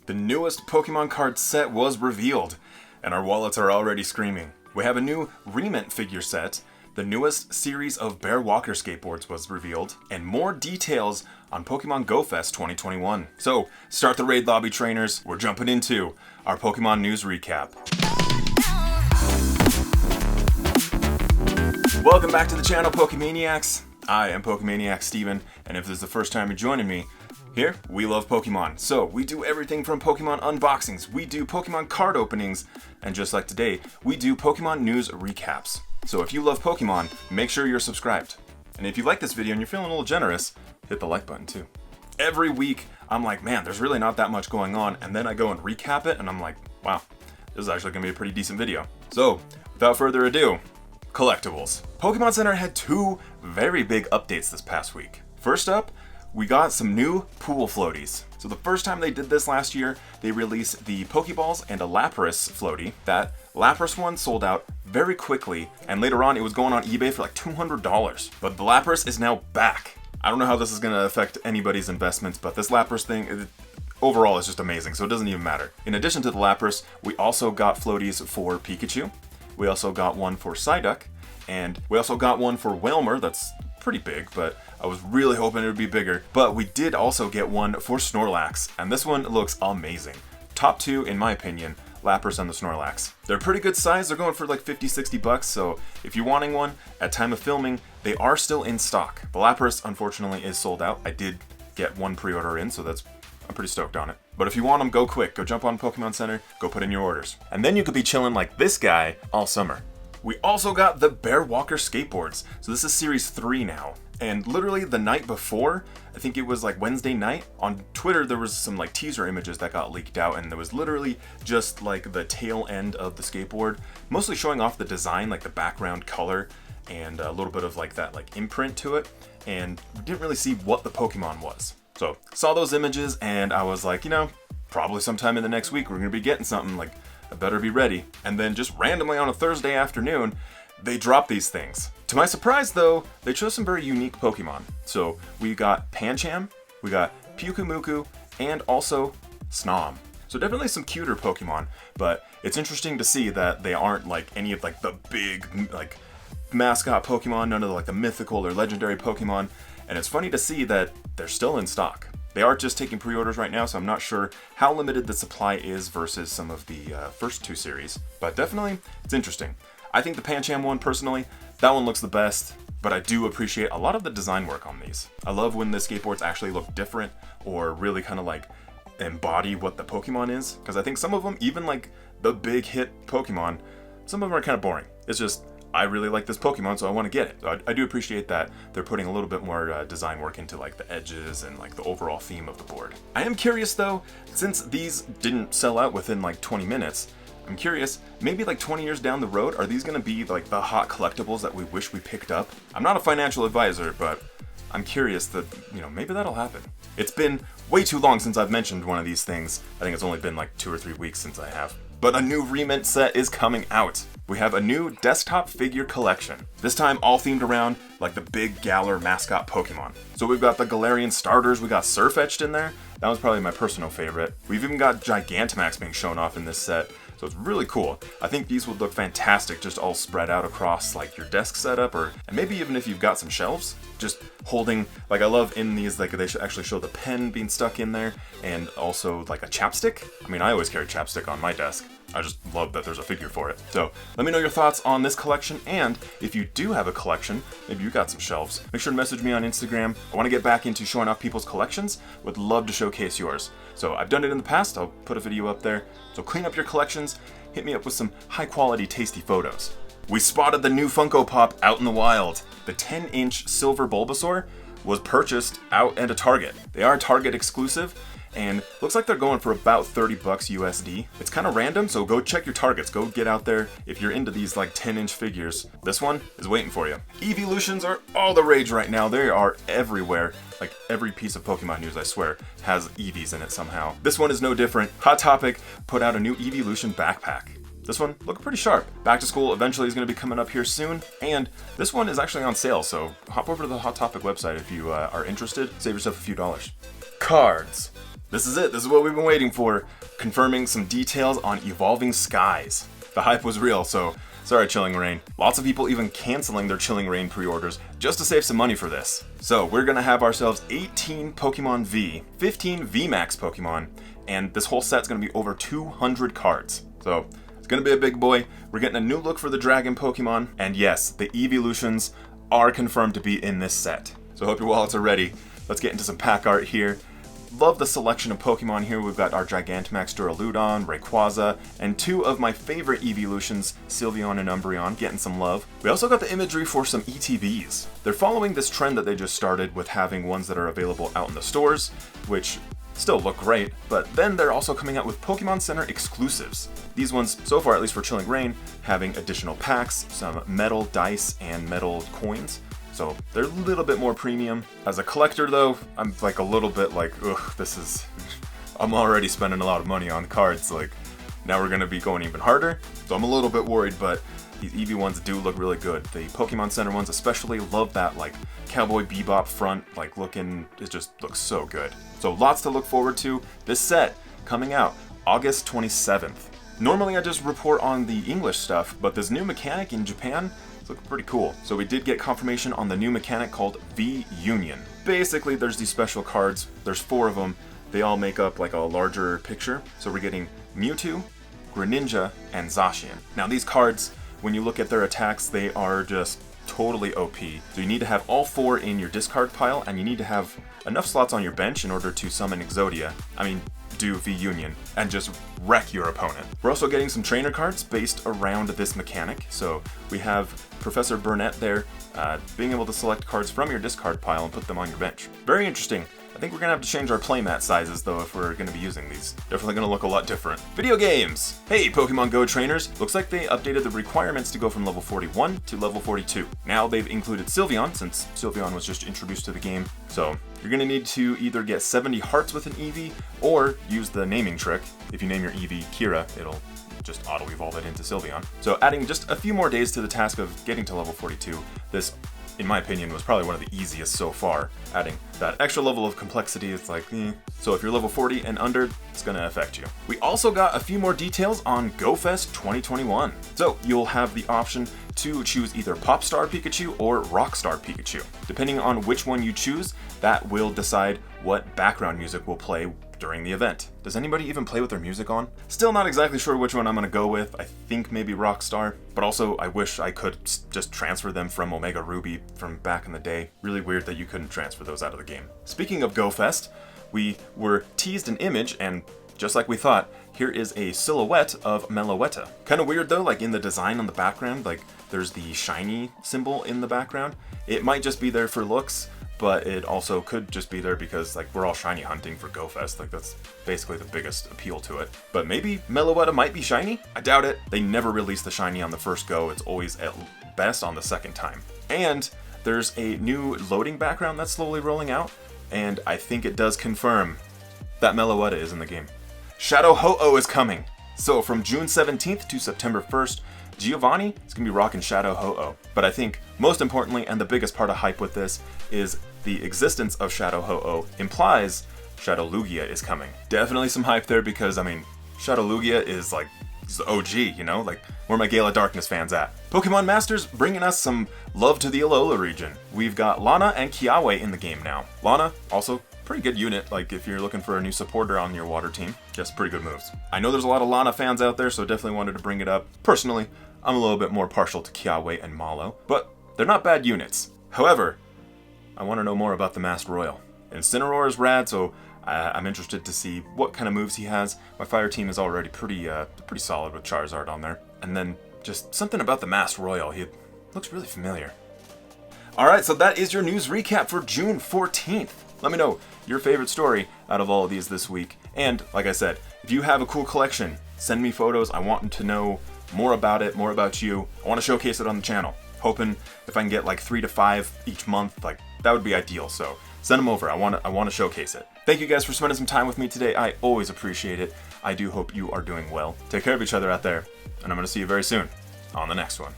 The newest Pokemon card set was revealed, and our wallets are already screaming. We have a new Re-Ment figure set, the newest series of Bear Walker skateboards was revealed, and more details on Pokemon Go Fest 2021. So, start the raid lobby, trainers. We're jumping into our Pokemon news recap. Welcome back to the channel, Pokemaniacs. I am Pokemaniac Stephen, and if this is the first time you're joining me, here, we love Pokemon. So, we do everything from Pokemon unboxings, we do Pokemon card openings, and just like today, we do Pokemon news recaps. So if you love Pokemon, make sure you're subscribed. And if you like this video and you're feeling a little generous, hit the like button too. Every week, I'm like, man, there's really not that much going on, and then I go and recap it, and I'm like, wow, this is actually gonna be a pretty decent video. So, without further ado, Collectibles. Pokemon Center had two very big updates this past week. First up, we got some new pool floaties. So the first time they did this last year, they released the Pokeballs and a Lapras floaty. That Lapras one sold out very quickly, and later on it was going on eBay for like $200. But the Lapras is now back. I don't know how this is gonna affect anybody's investments, but this Lapras thing, overall is just amazing, so it doesn't even matter. In addition to the Lapras, we also got floaties for Pikachu. We also got one for Psyduck, and we also got one for Wailmer. That's pretty big, but I was really hoping it would be bigger. But we did also get one for Snorlax, and this one looks amazing. Top two, in my opinion, Lapras and the Snorlax. They're pretty good size. They're going for like 50-60 bucks, so if you're wanting one, at time of filming, they are still in stock. The Lapras, unfortunately, is sold out. I did get one pre-order in, so I'm pretty stoked on it. But if you want them, go quick. Go jump on Pokemon Center, go put in your orders. And then you could be chilling like this guy all summer. We also got the Bear Walker skateboards. So this is series 3 now. And literally the night before, I think it was like Wednesday night, on Twitter there was some like teaser images that got leaked out, and there was literally just like the tail end of the skateboard, mostly showing off the design, like the background color, and a little bit of like that like imprint to it, and we didn't really see what the Pokemon was. So, saw those images and I was like, you know, probably sometime in the next week we're gonna be getting something, like, I better be ready. And then just randomly on a Thursday afternoon, they dropped these things. To my surprise though, they chose some very unique Pokemon. So we got Pancham, we got Pyukumuku, and also Snom. So definitely some cuter Pokemon, but it's interesting to see that they aren't like any of like the big like mascot Pokemon, none of the, like the mythical or legendary Pokemon. And it's funny to see that they're still in stock. They are just taking pre-orders right now, so I'm not sure how limited the supply is versus some of the first two series. But definitely, it's interesting. I think the Pancham one, personally, that one looks the best, but I do appreciate a lot of the design work on these. I love when the skateboards actually look different or really kind of like embody what the Pokemon is, because I think some of them, even like the big hit Pokemon, some of them are kind of boring. It's just, I really like this Pokemon, so I want to get it. So I do appreciate that they're putting a little bit more design work into like the edges and like the overall theme of the board. I am curious though, since these didn't sell out within like 20 minutes, I'm curious, maybe like 20 years down the road, are these gonna be like the hot collectibles that we wish we picked up? I'm not a financial advisor, but I'm curious that, you know, maybe that'll happen. It's been way too long since I've mentioned one of these things. I think it's only been like 2 or 3 weeks since I have. But a new Re-Ment set is coming out. We have a new desktop figure collection. This time all themed around like the big Galar mascot Pokemon. So we've got the Galarian starters, we got Surfetch'd in there. That was probably my personal favorite. We've even got Gigantamax being shown off in this set. So it's really cool. I think these would look fantastic just all spread out across like your desk setup, and maybe even if you've got some shelves, just holding, like I love in these, like they should actually show the pen being stuck in there, and also like a chapstick. I mean, I always carry chapstick on my desk. I just love that there's a figure for it. So let me know your thoughts on this collection, and if you do have a collection, maybe you got some shelves, make sure to message me on Instagram. I want to get back into showing off people's collections. Would love to showcase yours. So I've done it in the past, I'll put a video up there. So clean up your collections, hit me up with some high quality tasty photos. We spotted the new Funko Pop out in the wild. The 10-inch silver Bulbasaur was purchased out at a Target. They are Target exclusive, and looks like they're going for about 30 bucks USD. It's kind of random, so go check your Targets. Go get out there if you're into these like 10-inch figures. This one is waiting for you. Evolutions are all the rage right now. They are everywhere. Like every piece of Pokemon news, I swear, has Eevees in it somehow. This one is no different. Hot Topic put out a new Evolution backpack. This one looking pretty sharp. Back to School eventually is going to be coming up here soon, and this one is actually on sale, so hop over to the Hot Topic website if you are interested. Save yourself a few dollars. Cards. This is it. This is what we've been waiting for. Confirming some details on Evolving Skies. The hype was real, so sorry Chilling Reign. Lots of people even canceling their Chilling Reign pre-orders just to save some money for this. So we're gonna have ourselves 18 Pokemon V, 15 VMAX Pokemon, and this whole set's gonna be over 200 cards. So it's gonna be a big boy. We're getting a new look for the Dragon Pokemon, and yes, the Evolutions are confirmed to be in this set. So hope your wallets are ready. Let's get into some pack art here. Love the selection of Pokemon here. We've got our Gigantamax Duraludon, Rayquaza, and two of my favorite Evolutions, Sylveon and Umbreon, getting some love. We also got the imagery for some ETBs. They're following this trend that they just started with having ones that are available out in the stores, which still look great, but then they're also coming out with Pokemon Center exclusives. These ones, so far at least for Chilling Reign, having additional packs, some metal dice, and metal coins. So they're a little bit more premium. As a collector though, I'm like a little bit like, ugh, I'm already spending a lot of money on cards, like now we're gonna be going even harder. So I'm a little bit worried, but these Eevee ones do look really good. The Pokemon Center ones especially, love that like Cowboy Bebop front, like looking, it just looks so good. So lots to look forward to. This set coming out August 27th. Normally I just report on the English stuff, but this new mechanic in Japan, look pretty cool. So we did get confirmation on the new mechanic called V-Union. Basically, there's these special cards. There's 4 of them. They all make up like a larger picture. So we're getting Mewtwo, Greninja, and Zacian. Now these cards, when you look at their attacks, they are just totally OP. So you need to have all 4 in your discard pile, and you need to have enough slots on your bench in order to summon do V-Union, and just wreck your opponent. We're also getting some trainer cards based around this mechanic. So we have Professor Burnett there, being able to select cards from your discard pile and put them on your bench. Very interesting. I think we're gonna have to change our playmat sizes though if we're gonna be using these. Definitely gonna look a lot different. Video games! Hey Pokemon Go trainers! Looks like they updated the requirements to go from level 41 to level 42. Now they've included Sylveon, since Sylveon was just introduced to the game. So you're gonna need to either get 70 hearts with an Eevee, or use the naming trick. If you name your Eevee Kira, it'll just auto-evolve it into Sylveon. So adding just a few more days to the task of getting to level 42, this, in my opinion, was probably one of the easiest so far. Adding that extra level of complexity, it's like, So if you're level 40 and under, it's gonna affect you. We also got a few more details on GoFest 2021. So you'll have the option to choose either Popstar Pikachu or Rockstar Pikachu. Depending on which one you choose, that will decide what background music will play during the event. Does anybody even play with their music on? Still not exactly sure which one I'm gonna go with. I think maybe Rockstar, but also I wish I could just transfer them from Omega Ruby from back in the day. Really weird that you couldn't transfer those out of the game. Speaking of GoFest, we were teased an image, and just like we thought, here is a silhouette of Meloetta. Kind of weird though, like in the design on the background, like there's the shiny symbol in the background. It might just be there for looks, but it also could just be there because like we're all shiny hunting for GoFest. Like that's basically the biggest appeal to it. But maybe Meloetta might be shiny? I doubt it. They never release the shiny on the first go. It's always at best on the second time. And there's a new loading background that's slowly rolling out, and I think it does confirm that Meloetta is in the game. Shadow Ho-Oh is coming. So from June 17th to September 1st, Giovanni is going to be rocking Shadow Ho-Oh. But I think most importantly, and the biggest part of hype with this, is the existence of Shadow Ho-Oh implies Shadow Lugia is coming. Definitely some hype there because, Shadow Lugia is like, he's the OG, you know? Like, where my Gale of Darkness fans at? Pokemon Masters bringing us some love to the Alola region. We've got Lana and Kiawe in the game now. Lana, also pretty good unit, like if you're looking for a new supporter on your water team. Just pretty good moves. I know there's a lot of Lana fans out there, so definitely wanted to bring it up. Personally, I'm a little bit more partial to Kiawe and Malo, but they're not bad units. However, I want to know more about the Masked Royal. Incineroar is rad, so I'm interested to see what kind of moves he has. My fire team is already pretty solid with Charizard on there. And then just something about the Masked Royal. He looks really familiar. Alright, so that is your news recap for June 14th. Let me know your favorite story out of all of these this week. And like I said, if you have a cool collection, send me photos. I want to know more about it, more about you. I want to showcase it on the channel. Hoping if I can get like 3 to 5 each month, like that would be ideal. So send them over. I want to showcase it. Thank you guys for spending some time with me today. I always appreciate it. I do hope you are doing well. Take care of each other out there, and I'm going to see you very soon on the next one.